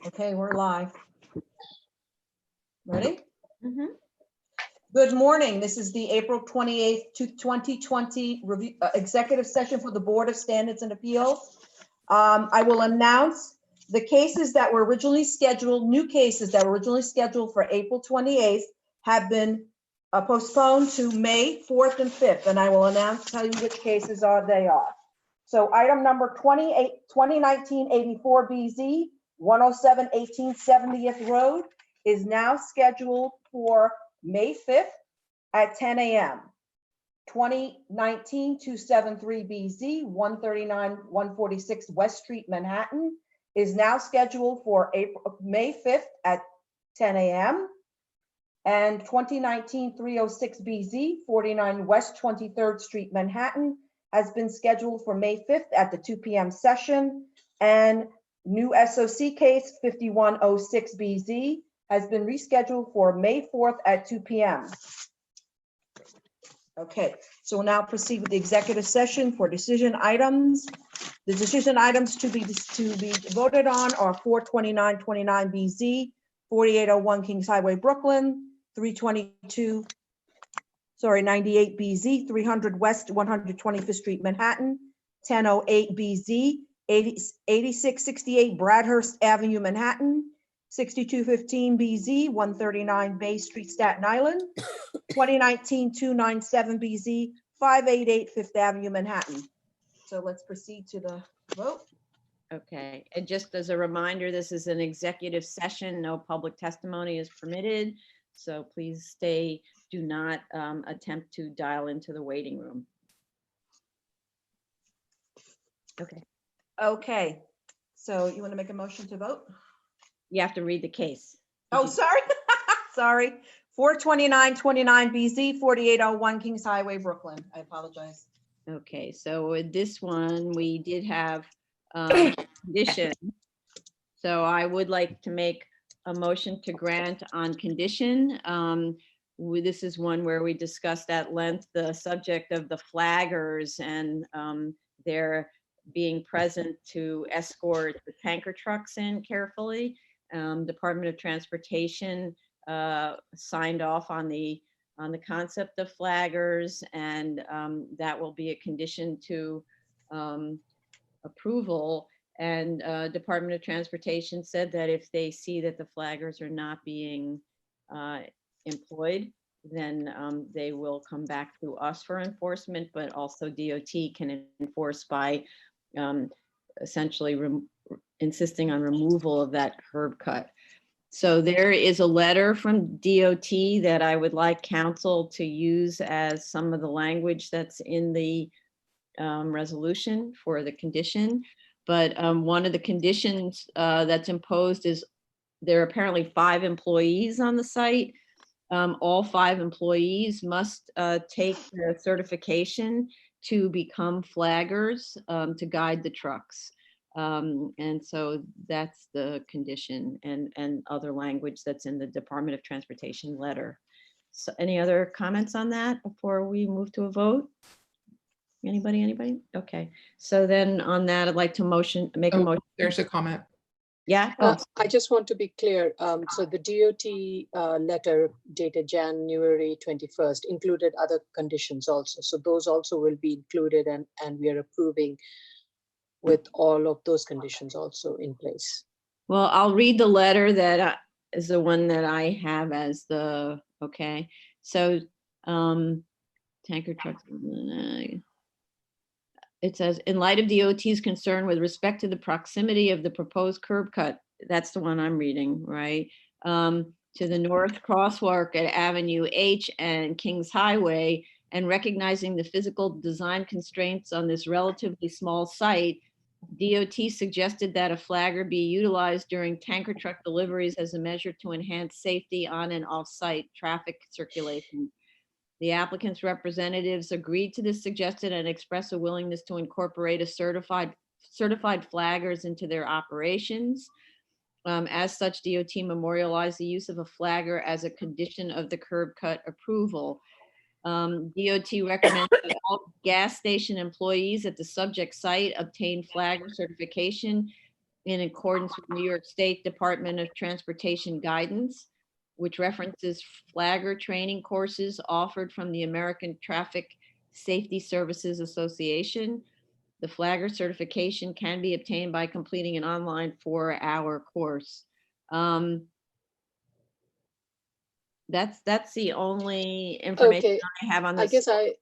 Okay, we're live. Ready? Mm-hmm. Good morning. This is the April 28th, 2020 review, executive session for the Board of Standards and Appeals. I will announce the cases that were originally scheduled, new cases that were originally scheduled for April 28th have been postponed to May 4th and 5th, and I will tell you which cases they are. So item number 2019-84BZ, 107 18 70th Road is now scheduled for May 5th at 10 a.m. 2019-273BZ, 139 146 West Street, Manhattan is now scheduled for May 5th at 10 a.m. And 2019-306BZ, 49 West 23rd Street, Manhattan has been scheduled for May 5th at the 2 p.m. session. And new SOC case 5106BZ has been rescheduled for May 4th at 2 p.m. Okay, so we'll now proceed with the executive session for decision items. The decision items to be voted on are 42929BZ, 4801 Kings Highway, Brooklyn, 98BZ, 300 West 125th Street, Manhattan, 1008BZ, 8668 Bradhurst Avenue, Manhattan, 6215BZ, 139 Bay Street, Staten Island, 2019-297BZ, 588 Fifth Avenue, Manhattan. So let's proceed to the vote. Okay, and just as a reminder, this is an executive session. No public testimony is permitted. So please stay, do not attempt to dial into the waiting room. Okay. Okay, so you want to make a motion to vote? You have to read the case. Oh, sorry. Sorry. 42929BZ, 4801 Kings Highway, Brooklyn. I apologize. Okay, so with this one, we did have condition. So I would like to make a motion to grant on condition. This is one where we discussed at length the subject of the flaggers and their being present to escort the tanker trucks in carefully. Department of Transportation signed off on the concept of flaggers, and that will be a condition to approval. And Department of Transportation said that if they see that the flaggers are not being employed, then they will come back to us for enforcement, but also DOT can enforce by essentially insisting on removal of that curb cut. So there is a letter from DOT that I would like council to use as some of the language that's in the resolution for the condition. But one of the conditions that's imposed is there are apparently 5 employees on the site. All 5 employees must take the certification to become flaggers to guide the trucks. And so that's the condition and other language that's in the Department of Transportation letter. So any other comments on that before we move to a vote? Anybody? Okay. So then on that, I'd like to make a motion. There's a comment. Yeah. I just want to be clear. So the DOT letter dated January 21st included other conditions also. So those also will be included, and we are approving with all of those conditions also in place. Well, I'll read the letter that is the one that I have as the, okay. So tanker trucks. It says, in light of DOT's concern with respect to the proximity of the proposed curb cut, that's the one I'm reading, right? To the north crosswalk at Avenue H and Kings Highway, and recognizing the physical design constraints on this relatively small site, DOT suggested that a flagger be utilized during tanker truck deliveries as a measure to enhance safety on and off-site traffic circulation. The applicant's representatives agreed to this suggestion and expressed a willingness to incorporate a certified flaggers into their operations. As such, DOT memorialized the use of a flagger as a condition of the curb cut approval. DOT recommends that all gas station employees at the subject site obtain flagger certification in accordance with New York State Department of Transportation guidance, which references flagger training courses offered from the American Traffic Safety Services Association. The flagger certification can be obtained by completing an online 4-hour course. That's the only information Okay, I have on I this. guess I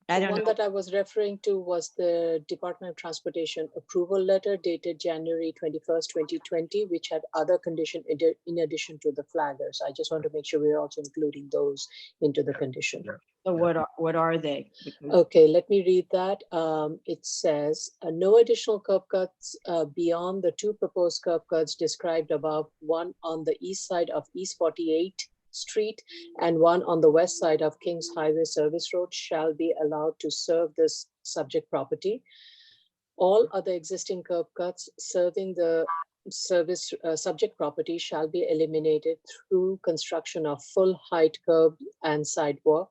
the don't one know. that I was referring to was the Department of Transportation approval letter dated January 21st, 2020, which had other condition in addition to the flaggers. I just want to make sure we're also including those into the condition. So what are they? Because Okay, let me read that. It says, no additional curb cuts beyond the 2 proposed curb cuts described above, one on the east side of East 48th Street and one on the west side of Kings Highway Service Road shall be allowed to serve this subject property. All other existing curb cuts serving the service subject property shall be eliminated through construction of full height curb and sidewalk.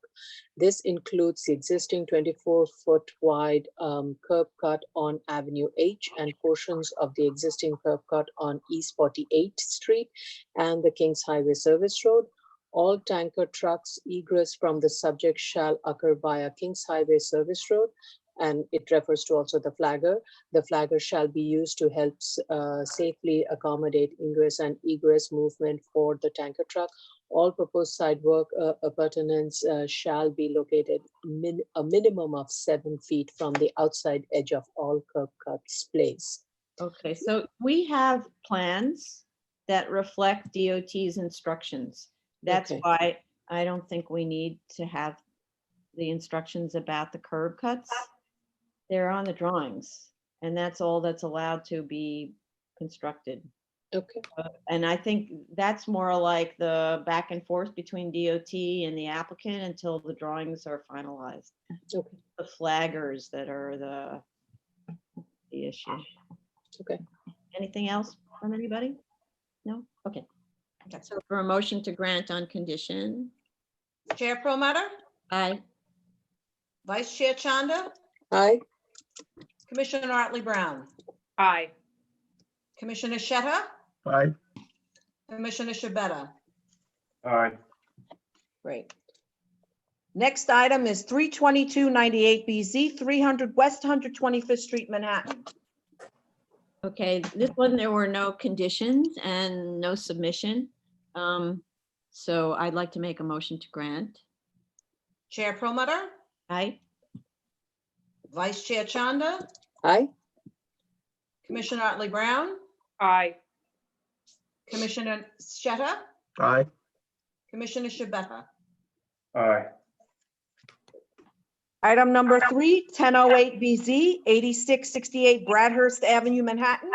This includes the existing 24-foot wide curb cut on Avenue H and portions of the existing curb cut on East 48th Street and the Kings Highway Service Road. All tanker trucks egress from the subject shall occur via Kings Highway Service Road, and it refers to also the flagger. The flagger shall be used to help safely accommodate ingress and egress movement for the tanker truck. All proposed sidewalk appurtenance shall be located a minimum of 7 feet from the outside edge of all curb cuts place. okay, so we have plans that reflect DOT's instructions. That's Okay. why I don't think we need to have the instructions about the curb cuts. They're on the drawings, and that's all that's allowed to be constructed. Okay. And I think that's more like the back and forth between DOT and the applicant until the drawings are finalized. Okay. The flaggers that are the issue. Okay. Anything else from anybody? No? Okay. So for a motion to grant on condition, Chair Promoter, aye. Vice Chair Chanda, Aye. Commissioner Otley Brown, Aye. Commissioner Sheta, Aye. Commissioner Shabeta. Aye. Great. Next item is 32298BZ, 300 West 125th Street, Manhattan. Okay, this one, there were no conditions and no submission. So I'd like to make a motion to grant. Chair Promoter, Aye. Vice Chair Chanda, Aye. Commissioner Otley Brown, Aye. Commissioner Sheta, Aye. Commissioner Shabeta. Aye. Item number 3, 1008BZ, 8668 Bradhurst Avenue, Manhattan.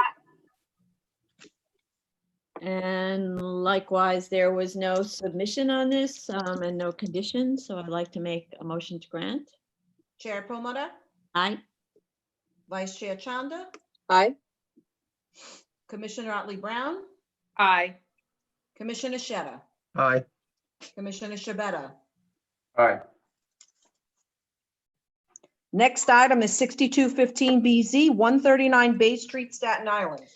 And likewise, there was no submission on this and no conditions, so I'd like to make a motion to grant. Chair Promoter, Aye. Vice Chair Chanda, Aye. Commissioner Otley Brown, Aye. Commissioner Sheta, Aye. Commissioner Shabeta. Aye. Next item is 6215BZ, 139 Bay Street, Staten Island.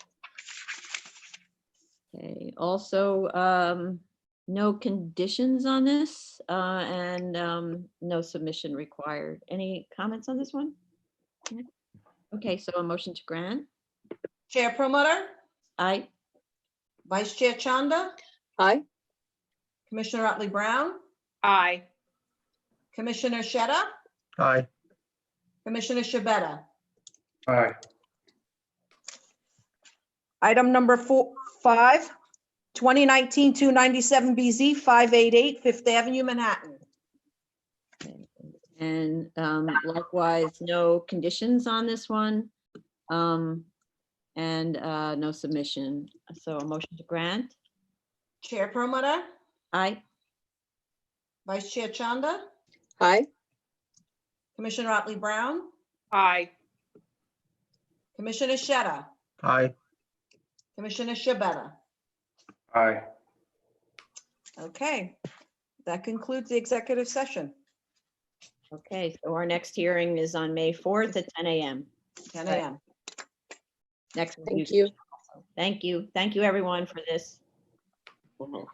Okay, also, no conditions on this and no submission required. Any comments on this one? Okay, so a motion to grant. Chair Promoter, Aye. Vice Chair Chanda, Aye. Commissioner Otley Brown, Aye. Commissioner Sheta, Aye. Commissioner Shabeta. Aye. Item number 5, 2019-297BZ, 588 Fifth Avenue, Manhattan. And likewise, no conditions on this one and no submission. So a motion to grant. Chair Promoter, Aye. Vice Chair Chanda, Aye. Commissioner Otley Brown, Aye. Commissioner Sheta, Aye. Commissioner Shabeta. Aye. Okay, that concludes the executive session, Okay, so our next hearing is on May 4th at 10 a.m. 10 a.m. next. Thank review you. session also. Thank you. Thank you, everyone, for this. Mhm.